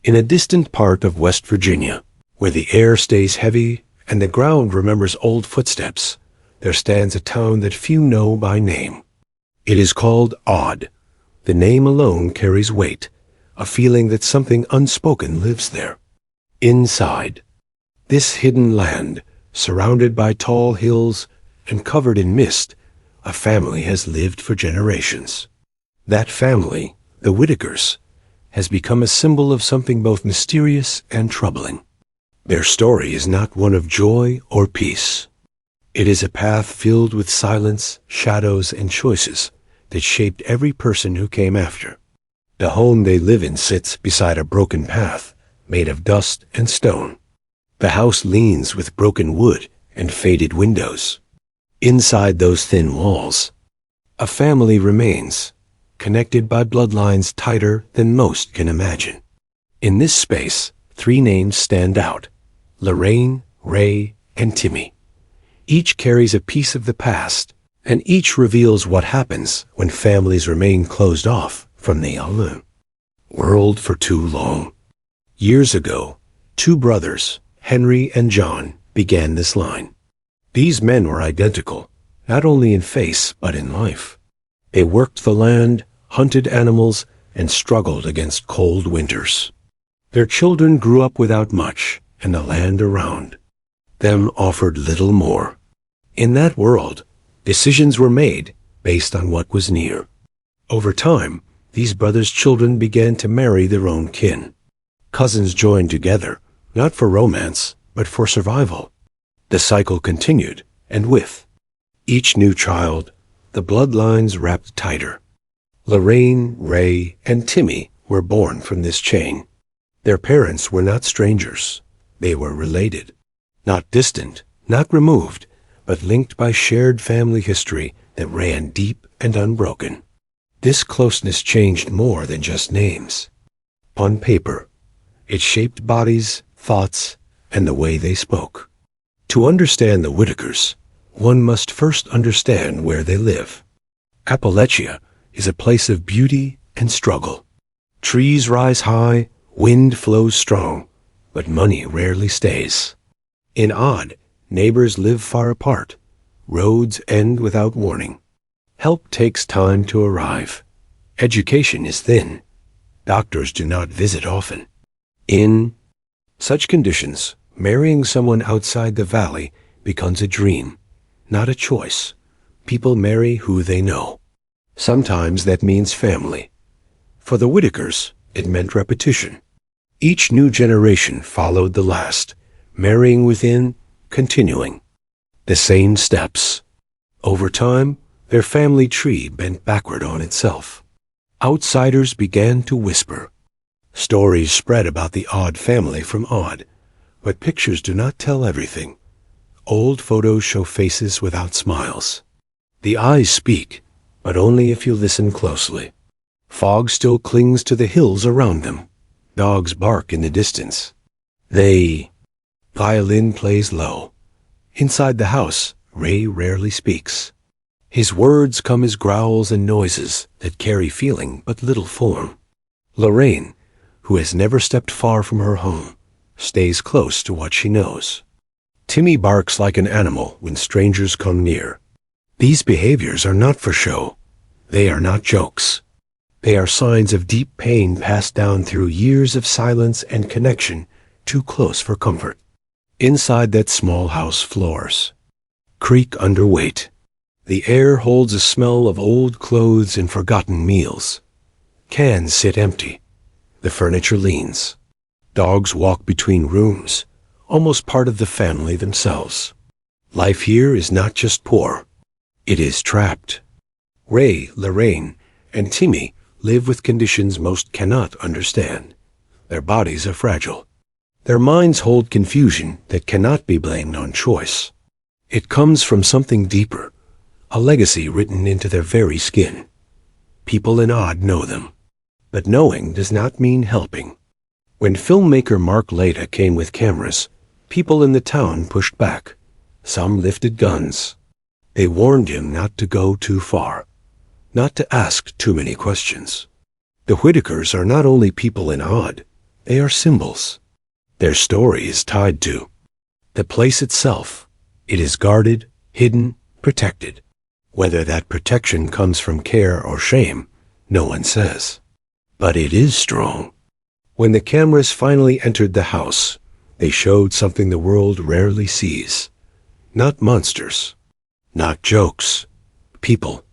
In a distant part of West Virginia, where the air stays heavy and the ground remembers old footsteps, there stands a town that few know by name. It is called Odd. The name alone carries weight, a feeling that something unspoken lives there. Inside this hidden land, surrounded by tall hills and covered in mist, a family has lived for generations. That family, the Whittakers, has become a symbol of something both mysterious and troubling. Their story is not one of joy or peace. It is a path filled with silence, shadows, and choices that shaped every person who came after. The home they live in sits beside a broken path made of dust and stone. The house leans with broken wood and faded windows. Inside those thin walls, a family remains, connected by bloodlines tighter than most can imagine. In this space, 3 names stand out: Lorraine, Ray, and Timmy. Each carries a piece of the past, and each reveals what happens when families remain closed off from the world for too long. Years ago, 2 brothers, Henry and John, began this line. These men were identical, not only in face but in life. They worked the land, hunted animals, and struggled against cold winters. Their children grew up without much, and the land around them offered little more. In that world, decisions were made based on what was near. Over time, these brothers' children began to marry their own kin. Cousins joined together, not for romance, but for survival. The cycle continued, and with each new child, the bloodlines wrapped tighter. Lorraine, Ray, and Timmy were born from this chain. Their parents were not strangers. They were related. Not distant, not removed, but linked by shared family history that ran deep and unbroken. This closeness changed more than just names. On paper, it shaped bodies, thoughts, and the way they spoke. To understand the Whittakers, one must first understand where they live. Appalachia is a place of beauty and struggle. Trees rise high, wind flows strong, but money rarely stays. In Odd, neighbors live far apart. Roads end without warning. Help takes time to arrive. Education is thin. Doctors do not visit often. In such conditions, marrying someone outside the valley becomes a dream, not a choice. People marry who they know. Sometimes that means family. For the Whittakers, it meant repetition. Each new generation followed the last, marrying within, continuing. The same steps. Over time, their family tree bent backward on itself. Outsiders began to whisper. Stories spread about the Odd family from Odd, but pictures do not tell everything. Old photos show faces without smiles. The eyes speak, but only if you listen closely. Fog still clings to the hills around them. Dogs bark in the distance. Violin plays low. Inside the house, Ray rarely speaks. His words come as growls and noises that carry feeling but little form. Lorraine, who has never stepped far from her home, stays close to what she knows. Timmy barks like an animal when strangers come near. These behaviors are not for show. They are not jokes. They are signs of deep pain passed down through years of silence and connection too close for comfort. Inside that small house, floors creak under weight. The air holds a smell of old clothes and forgotten meals. Cans sit empty. The furniture leans. Dogs walk between rooms, almost part of the family themselves. Life here is not just poor. It is trapped. Ray, Lorraine, and Timmy live with conditions most cannot understand. Their bodies are fragile. Their minds hold confusion that cannot be blamed on choice. It comes from something deeper, a legacy written into their very skin. People in Odd know them, but knowing does not mean helping. When filmmaker Mark Leda came with cameras, people in the town pushed back. Some lifted guns. They warned him not to go too far, not to ask too many questions. The Whittakers are not only people in Odd, They are symbols. Their story is tied to the place itself. It is guarded, hidden, protected. Whether that protection comes from care or shame, no one says. But it is strong. When the cameras finally entered the house, they showed something the world rarely sees. Not monsters, not jokes, people.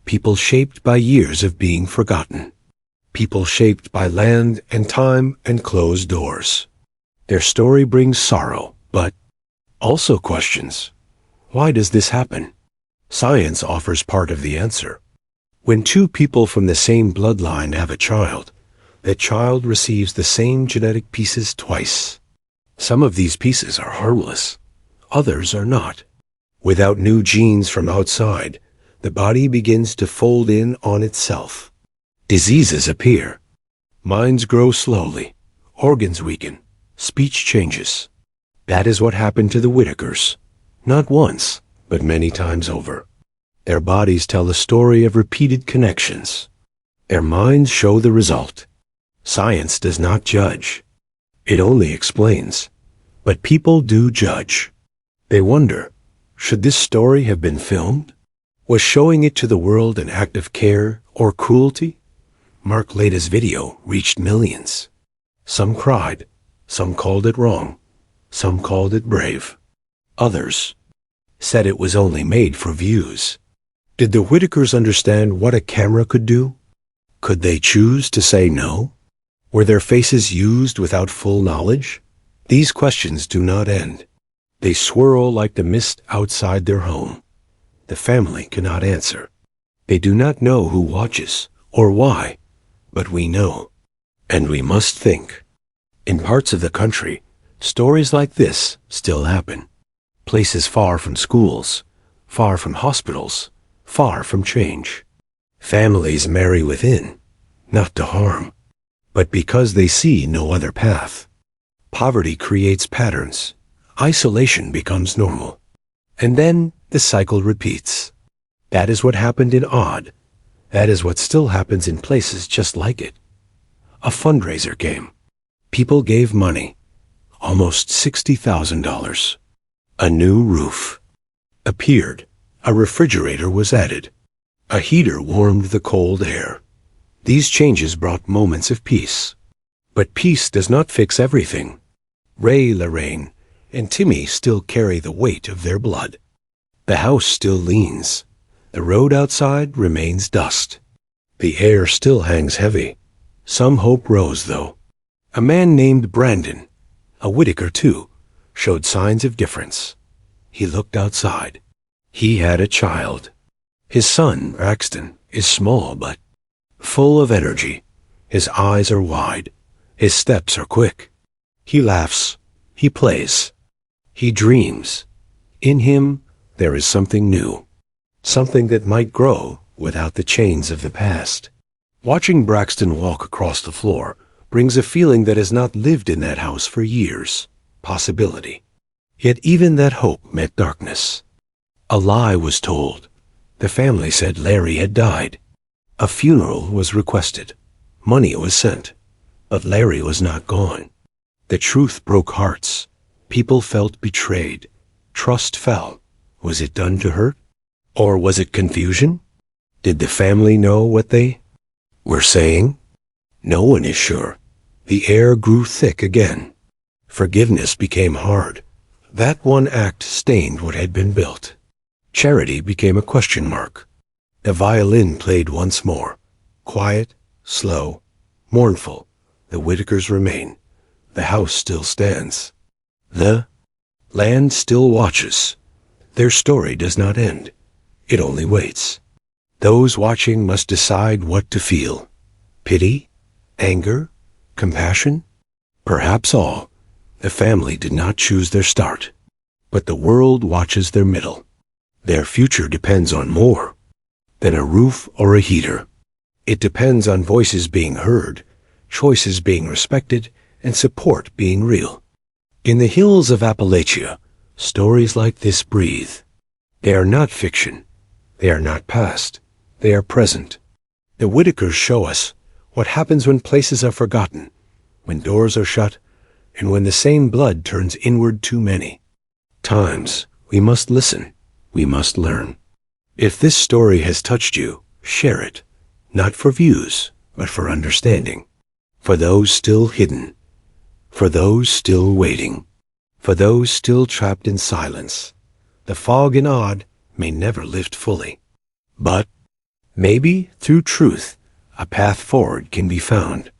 People shaped by years of being forgotten. People shaped by land and time and closed doors. Their story brings sorrow, but also questions. Why does this happen? Science offers part of the answer. When two people from the same bloodline have a child, that child receives the same genetic pieces twice. Some of these pieces are harmless. Others are not. Without new genes from outside, the body begins to fold in on itself. Diseases appear. Minds grow slowly. Organs weaken. Speech changes. That is what happened to the Whittakers. Not once, but many times over. Their bodies tell the story of repeated connections. Their minds show the result. Science does not judge. It only explains. But people do judge. They wonder, should this story have been filmed? Was showing it to the world an act of care or cruelty? Mark Lada's video reached millions. Some cried. Some called it wrong. Some called it brave. Others said it was only made for views. Did the Whittakers understand what a camera could do? Could they choose to say no? Were their faces used without full knowledge? These questions do not end. They swirl like the mist outside their home. The family cannot answer. They do not know who watches or why, but we know. And we must think. In parts of the country, stories like this still happen. Places far from schools, far from hospitals, far from change. Families marry within, not to harm, but because they see no other path. Poverty creates patterns. Isolation becomes normal. And then the cycle repeats. That is what happened in Odd. That is what still happens in places just like it. A fundraiser came. People gave money. Almost $60,000. A new roof appeared. A refrigerator was added. A heater warmed the cold air. These changes brought moments of peace. But peace does not fix everything. Ray, Lorraine, and Timmy still carry the weight of their blood. The house still leans. The road outside remains dust. The air still hangs heavy. Some hope rose, though. A man named Brandon, a Whittaker too, showed signs of difference. He looked outside. He had a child. His son, Braxton, is small but full of energy. His eyes are wide. His steps are quick. He laughs. He plays. He dreams. In him, there is something new. Something that might grow without the chains of the past. Watching Braxton walk across the floor brings a feeling that has not lived in that house for years. Possibility. Yet even that hope met darkness. A lie was told. The family said Larry had died. A funeral was requested. Money was sent. But Larry was not gone. The truth broke hearts. People felt betrayed. Trust fell. Was it done to hurt? Or was it confusion? Did the family know what they were saying? No one is sure. The air grew thick again. Forgiveness became hard. That one act stained what had been built. Charity became a question mark. The violin played once more. Quiet, slow, mournful. The Whittakers remain. The house still stands. The land still watches. Their story does not end. It only waits. Those watching must decide what to feel. Pity? Anger? Compassion? Perhaps all. The family did not choose their start. But the world watches their middle. Their future depends on more than a roof or a heater. It depends on voices being heard, choices being respected, and support being real. In the hills of Appalachia, stories like this breathe. They are not fiction. They are not past. They are present. The Whittakers show us what happens when places are forgotten, when doors are shut, and when the same blood turns inward too many. Times we must listen, we must learn. If this story has touched you, share it, not for views, but for understanding. For those still hidden, for those still waiting, for those still trapped in silence, the fog and odd may never lift fully. But maybe through truth, a path forward can be found.